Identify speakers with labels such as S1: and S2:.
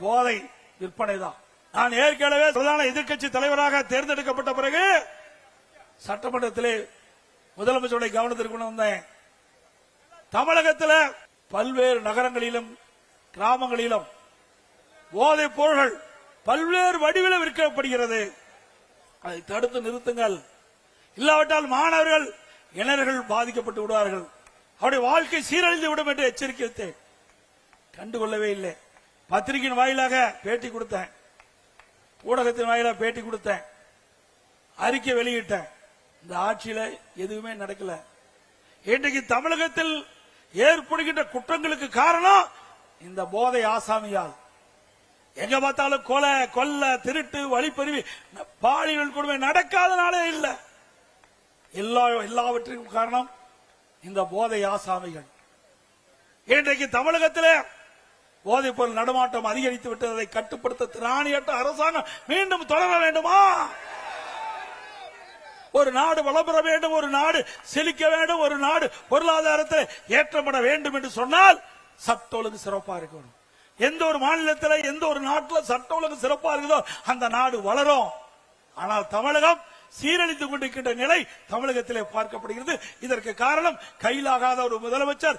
S1: போதை விற்பனை தான். நான் ஏற்கனவே பிரதான எதிர்க்கட்சி தலைவராக தேர்ந்தெடுக்கப்பட்ட பிறகு சட்டமன்றத்திலே முதலமைச்சருடைய கவனத்திற்கு கொண்டு வந்தேன். தமிழகத்தில் பல்வேறு நகரங்களிலும் கிராமங்களிலும் போதைப் பொருள்கள் பல்வேறு வடிவில் விற்கப்படுகிறது. அதை தடுத்து நிறுத்துங்கள். இல்லாவிட்டால் மாணவர்கள் இளைஞர்கள் பாதிக்கப்பட்டு விடுவார்கள், அவருடைய வாழ்க்கை சீரழிந்து விடும் என்று எச்சரிக்கை கண்டுகொள்ளவே இல்லை. பத்திரிகையின் வாயிலாக பேட்டி கொடுத்தேன், ஊடகத்தின் வாயிலாக பேட்டி கொடுத்தேன், அறிக்கை வெளியிட்டேன். இந்த ஆட்சியில எதுவுமே நடக்கல. இன்றைக்கு தமிழகத்தில் ஏற்படுகின்ற குற்றங்களுக்கு காரணம் இந்த போதை ஆசாமியால். எங்க பார்த்தாலும் கொலை, கொல்ல, திருட்டு, வழிப்பறிவு, பாலியல் கொடுமை நடக்காத நாளே இல்லை. எல்லாவற்றிற்கும் காரணம் இந்த போதை ஆசாமிகள். இன்றைக்கு தமிழகத்திலே போதைப் பொருள் நடமாட்டம் அதிகரித்து விட்டதை கட்டுப்படுத்த திராணியற்ற அரசாங்கம் மீண்டும் தொடர வேண்டுமா? ஒரு நாடு வளம் பெற வேண்டும், ஒரு நாடு செழிக்க வேண்டும், ஒரு நாடு பொருளாதாரத்தில் ஏற்றப்பட வேண்டும் என்று சொன்னால் சட்ட ஒழுங்கு சிறப்பா இருக்கணும். எந்த ஒரு மாநிலத்தில், எந்த ஒரு நாட்டில் சட்ட ஒழுங்கு சிறப்பா இருக்குதோ அந்த நாடு வளரும். ஆனால் தமிழகம் சீரழிந்து கொண்டிருக்கின்ற நிலை தமிழகத்திலே பார்க்கப்படுகிறது. இதற்கு காரணம் கையிலாகாத ஒரு முதலமைச்சர்,